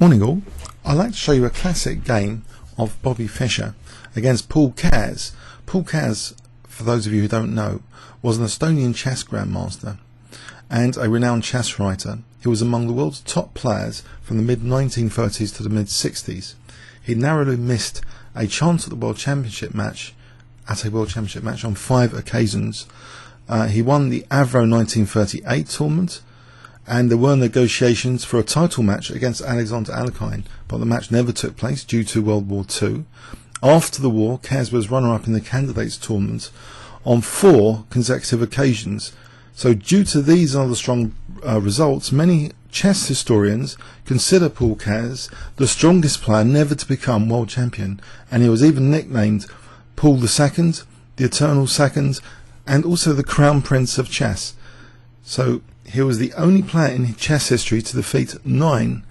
Morning all. I'd like to show you a classic game of Bobby Fischer against Paul Keres. Paul Keres, for those of you who don't know, was an Estonian chess grandmaster and a renowned chess writer. He was among the world's top players from the mid-1930s to the mid-60s. He narrowly missed a chance at the World Championship match on 5 occasions. He won the Avro 1938 tournament, and there were negotiations for a title match against Alexander Alekhine, but the match never took place due to World War II. After the war, Keres was runner-up in the candidates tournament on 4 consecutive occasions. So due to these other strong results, many chess historians consider Paul Keres the strongest player never to become world champion, and he was even nicknamed Paul II, the Eternal Second, and also the Crown Prince of Chess. So he was the only player in chess history to defeat 9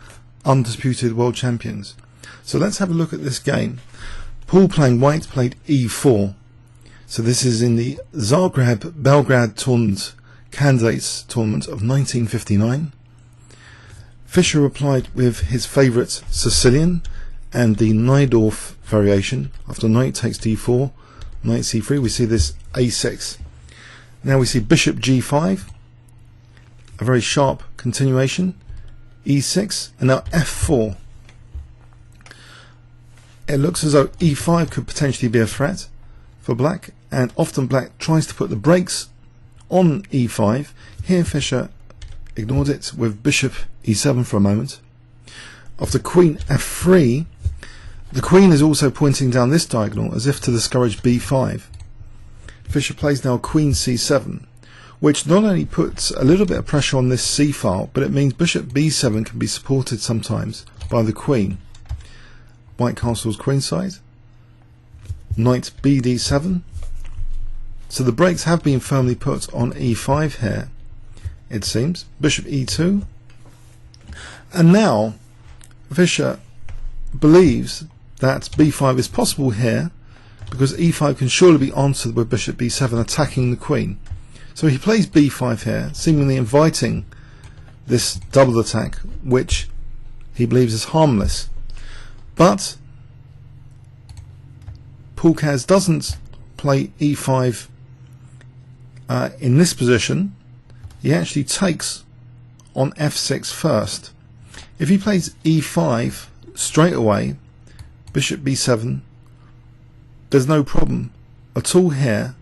undisputed world champions. So let's have a look at this game. Paul, playing white, played e4. So this is in the Zagreb-Belgrade tournament, candidates tournament of 1959. Fischer replied with his favourite Sicilian and the Najdorf variation. After knight takes d4, knight c3, we see this a6. Now we see bishop g5, a very sharp continuation, e6, and now f4. It looks as though e5 could potentially be a threat for black, and often black tries to put the brakes on e5. Here Fischer ignored it with bishop e7 for a moment. After queen f3, the queen is also pointing down this diagonal as if to discourage b5. Fischer plays now queen c7, which not only puts a little bit of pressure on this c file, but it means bishop b7 can be supported sometimes by the queen. White castles queenside, knight bd7. So the brakes have been firmly put on e5 here, it seems. Bishop e2. And now Fischer believes that b5 is possible here because e5 can surely be answered with bishop b7 attacking the queen. So he plays b5 here, seemingly inviting this double attack, which he believes is harmless. But Paul Keres doesn't play e5 in this position. He actually takes on f6 first. If he plays e5 straight away, bishop b7, there's no problem at all here.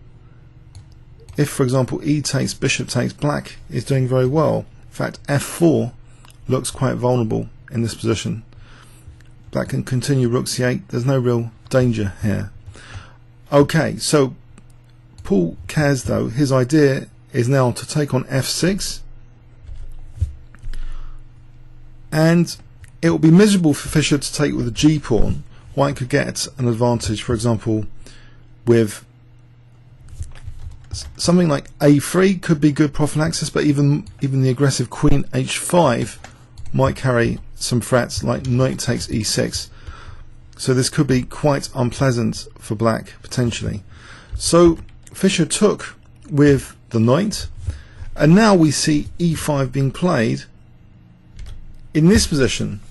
If, for example, e takes, bishop takes, black is doing very well. In fact, f4 looks quite vulnerable in this position. Black can continue rook c8. There's no real danger here. Okay, so Paul Keres, though, his idea is now to take on f6, and it will be miserable for Fischer to take with a g pawn. White could get an advantage, for example, with something like a3 could be good prophylaxis, but even the aggressive queen h5 might carry some threats like knight takes e6. So this could be quite unpleasant for black potentially. So Fischer took with the knight, and now we see e5 being played in this position,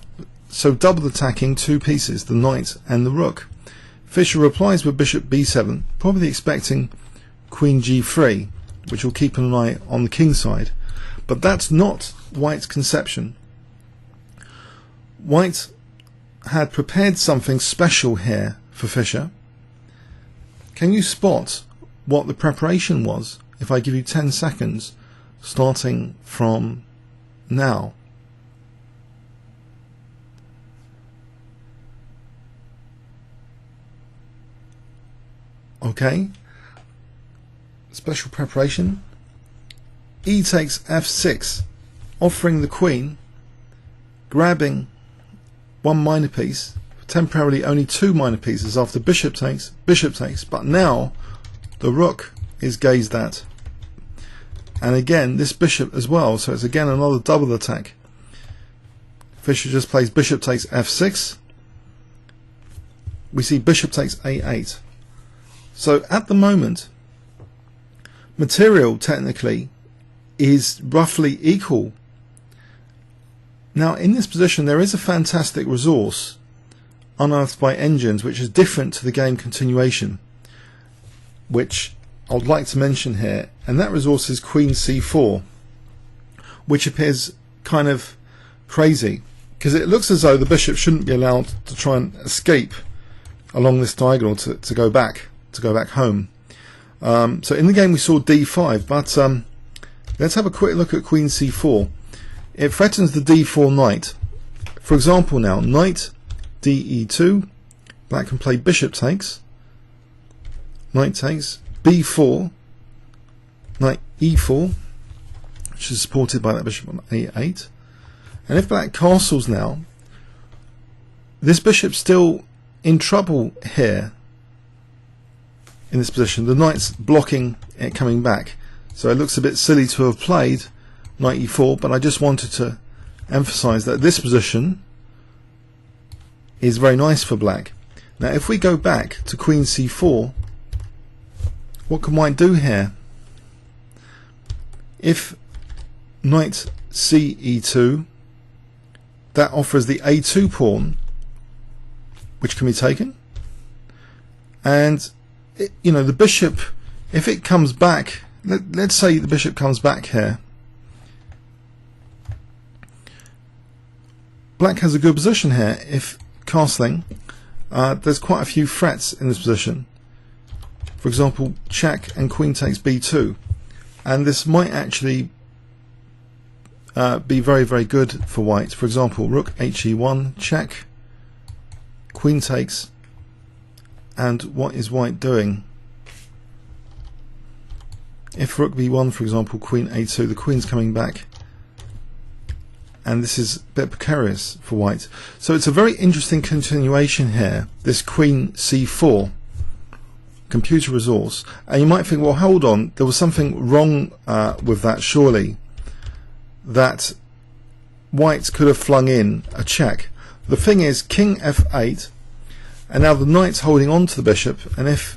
so double attacking 2 pieces, the knight and the rook. Fischer replies with bishop b7, probably expecting queen g3, which will keep an eye on the king side, but that's not White's conception. White had prepared something special here for Fischer. Can you spot what the preparation was if I give you 10 seconds starting from now? Okay, special preparation. E takes f6, offering the queen, grabbing 1 minor piece, temporarily only 2 minor pieces after bishop takes, but now the rook is gazed at, and again this bishop as well, so it's again another double attack. Fischer just plays bishop takes f6. We see bishop takes a8. So at the moment, material technically is roughly equal Now in this position there is a fantastic resource unearthed by engines which is different to the game continuation, which I would like to mention here, and that resource is Queen C4, which appears kind of crazy because it looks as though the bishop shouldn't be allowed to try and escape along this diagonal to go back home. So in the game we saw D5, but let's have a quick look at Queen C4. It threatens the D4 knight. For example, now knight DE2, black can play bishop takes, knight takes, B4, knight E4, which is supported by that bishop on A8. And if black castles now, this bishop's still in trouble here in this position. The knight's blocking it coming back, so it looks a bit silly to have played knight E4, but I just wanted to emphasize that this position is very nice for black. Now if we go back to Queen C4, what can white do here? If knight CE2, that offers the A2 pawn, which can be taken, and you know, the bishop, if it comes back, let's say the bishop comes back here, black has a good position here. If castling, there's quite a few threats in this position. For example, check and queen takes b2, and this might actually be very, very good for white. For example, rook he1, check, queen takes, and what is white doing? If rook b1, for example, queen a2, the queen's coming back, and this is a bit precarious for white. So it's a very interesting continuation here, this queen c4 computer resource. And you might think, well, hold on, there was something wrong with that, surely, that white could have flung in a check. The thing is, king f8, and now the knight's holding on to the bishop, and if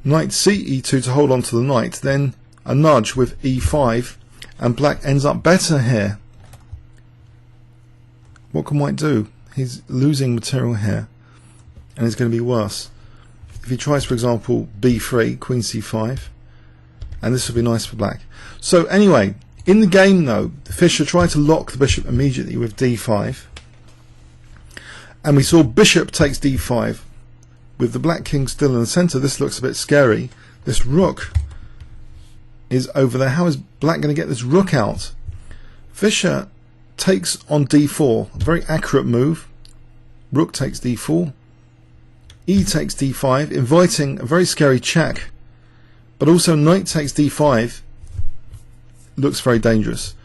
knight ce2 to hold on to the knight, then a nudge with e5, and black ends up better here. What can white do? He's losing material here, and it's going to be worse. If he tries, for example, b3, queen c5, and this would be nice for black. So anyway, in the game though, Fischer tried to lock the bishop immediately with d5, and we saw bishop takes d5 with the black king still in the center. This looks a bit scary. This rook is over there. How is black going to get this rook out? Fischer takes on d4, a very accurate move. Rook takes d4, e takes d5, inviting a very scary check, but also knight takes d5 looks very dangerous.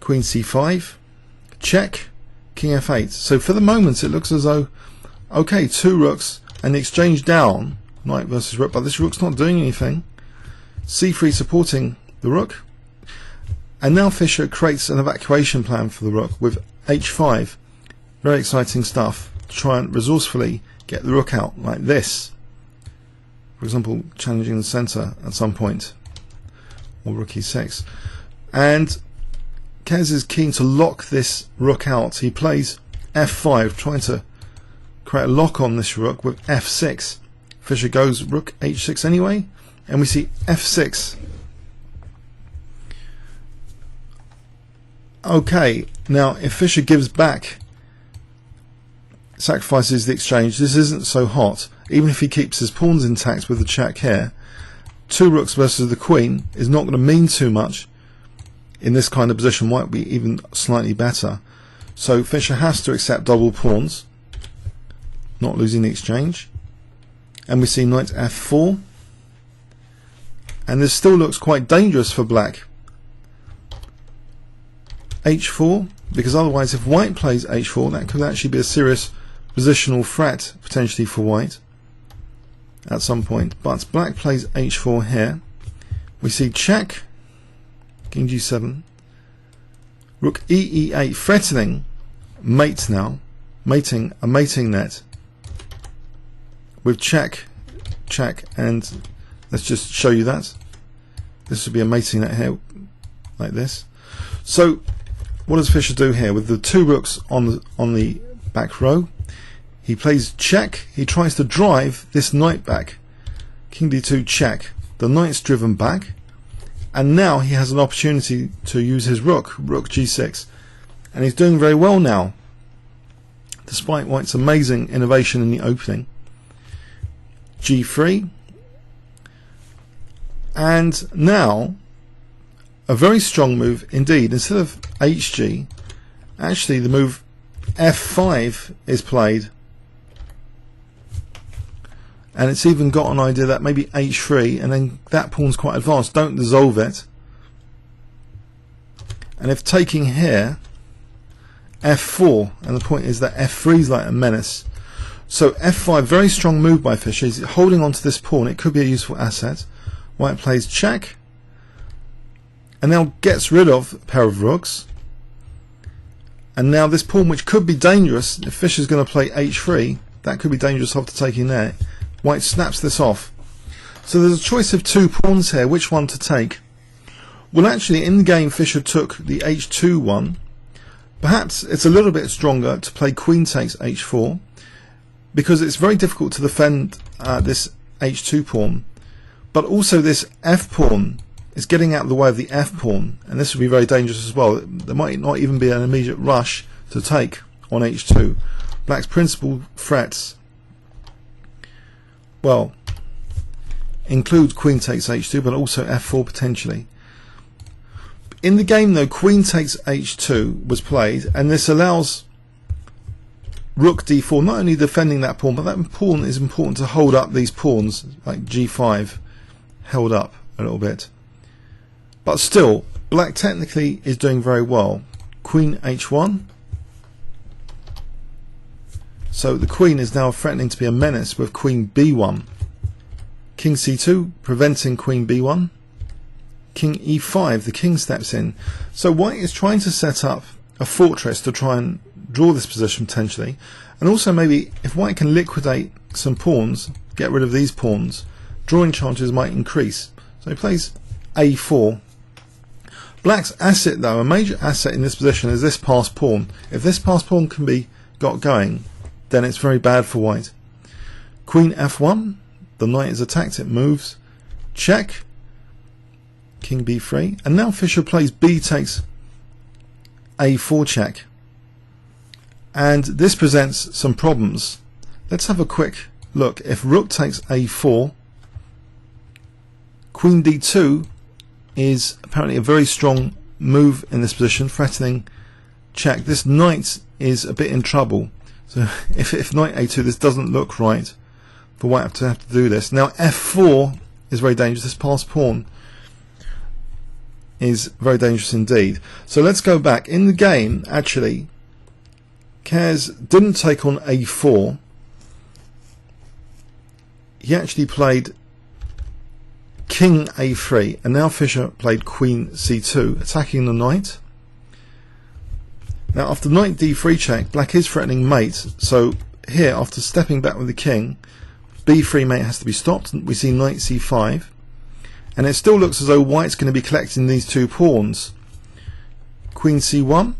Queen c5, check, king f8. So for the moment it looks as though, okay, two rooks and the exchange down, knight versus rook, but this rook's not doing anything. c3 supporting the rook, and now Fischer creates an evacuation plan for the rook with h5. Very exciting stuff to try and resourcefully get the rook out like this. For example, challenging the center at some point, or rook e6. And Keres is keen to lock this rook out. He plays f5, trying to create a lock on this rook with f6. Fischer goes rook h6 anyway, and we see f6. Okay, now if Fischer gives back, sacrifices the exchange, this isn't so hot. Even if he keeps his pawns intact with the check here, two rooks versus the queen is not going to mean too much in this kind of position. Might be even slightly better. So Fischer has to accept double pawns, not losing the exchange. And we see knight f4, and this still looks quite dangerous for black. h4, because otherwise if white plays h4, that could actually be a serious positional threat potentially for white at some point. But black plays h4 here. We see check, king g7, rook e8, threatening mate now, mating, a mating net with check, check, and let's just show you that. This would be a mating net here, like this. So what does Fischer do here with the two rooks on the back row? He plays check. He tries to drive this knight back. King d2 check. The knight's driven back, and now he has an opportunity to use his rook g6, and he's doing very well now, despite White's amazing innovation in the opening. g3, and now a very strong move indeed. Instead of hg, actually the move f5 is played, and it's even got an idea that maybe h3, and then that pawn's quite advanced. Don't dissolve it. And if taking here, f4, and the point is that f3 is like a menace. So f5, very strong move by Fischer. He's holding on to this pawn. It could be a useful asset. White plays check, and now gets rid of a pair of rooks. And now this pawn, which could be dangerous, if Fischer's going to play h3, that could be dangerous after taking there. White snaps this off. So there's a choice of two pawns here. Which one to take? Well, actually, in the game, Fischer took the h2 one. Perhaps it's a little bit stronger to play queen takes h4, because it's very difficult to defend this h2 pawn. But also this f pawn is getting out of the way of the f pawn, and this would be very dangerous as well. There might not even be an immediate rush to take on h2. Black's principal threats, well, include queen takes h2, but also f4 potentially. In the game though, queen takes h2 was played, and this allows rook d4, not only defending that pawn, but that pawn is important to hold up these pawns, like g5 held up a little bit. But still, black technically is doing very well. Queen h1. So the queen is now threatening to be a menace with queen b1. King c2, preventing queen b1. King e5, the king steps in. So White is trying to set up a fortress to try and draw this position potentially. And also maybe if White can liquidate some pawns, get rid of these pawns, drawing chances might increase. So he plays a4. Black's asset though, a major asset in this position, is this passed pawn. If this passed pawn can be got going, then it's very bad for White. Queen f1, the knight is attacked, it moves. Check. King b3, and now Fischer plays b takes a4 check, and this presents some problems. Let's have a quick look. If rook takes a4, queen d2 is apparently a very strong move in this position, threatening check. This knight is a bit in trouble, so if knight a2, this doesn't look right for White to have to do this. Now f4 is very dangerous. This passed pawn is very dangerous indeed. So let's go back. In the game, actually, Keres didn't take on a4. He actually played king a3, and now Fischer played queen c2, attacking the knight. Now after knight d3 check, black is threatening mate, so here, after stepping back with the king, b3 mate has to be stopped. We see knight c5. And it still looks as though White's going to be collecting these two pawns. Queen c1,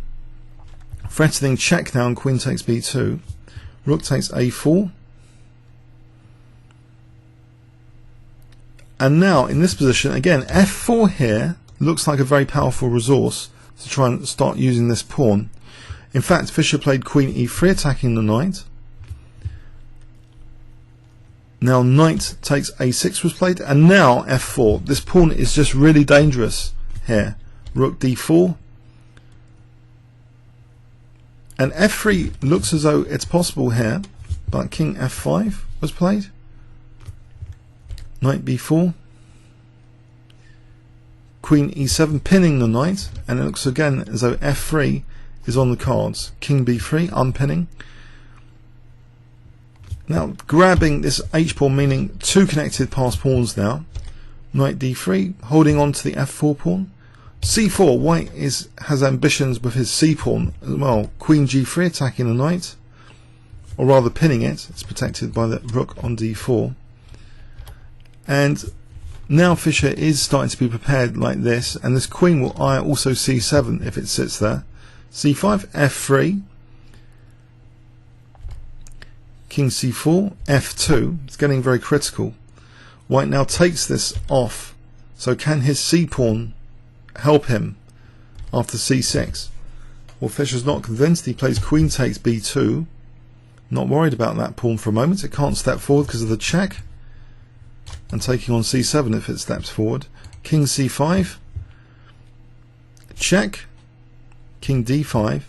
threatening check now, and queen takes b2. Rook takes a4. And now in this position, again, f4 here looks like a very powerful resource to try and start using this pawn. In fact, Fischer played queen e3, attacking the knight. Now knight takes a6 was played, and now f4. This pawn is just really dangerous here. Rook d4. And f3 looks as though it's possible here, but king f5 was played. Knight b4. Queen e7, pinning the knight, and it looks again as though f3 is on the cards. King b3, unpinning. Now grabbing this h pawn, meaning two connected passed pawns now. Knight d3, holding on to the f4 pawn. c4, White has ambitions with his c pawn as well. Queen g3, attacking the knight, or rather pinning it. It's protected by the rook on d4. And now Fischer is starting to be prepared like this, and this queen will eye also c7 if it sits there. c5, f3, king c4, f2. It's getting very critical. White now takes this off. So can his c-pawn help him after c6? Well, Fischer's not convinced. He plays queen takes b2. Not worried about that pawn for a moment. It can't step forward because of the check. And taking on c7 if it steps forward. King c5. Check. King d5.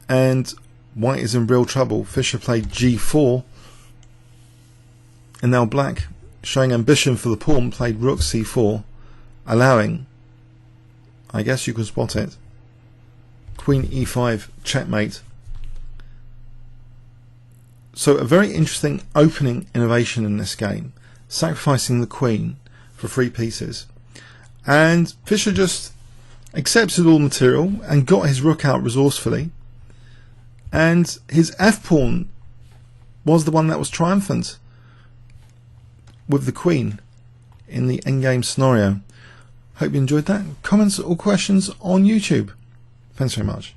And white is in real trouble. Fischer played g4. And now black, showing ambition for the pawn, played rook c4, allowing, I guess you can spot it, queen e5 checkmate. So a very interesting opening innovation in this game, sacrificing the queen for 3 pieces. And Fischer just accepted all material and got his rook out resourcefully. And his f-pawn was the one that was triumphant with the queen in the endgame scenario. Hope you enjoyed that. Comments or questions on YouTube. Thanks very much.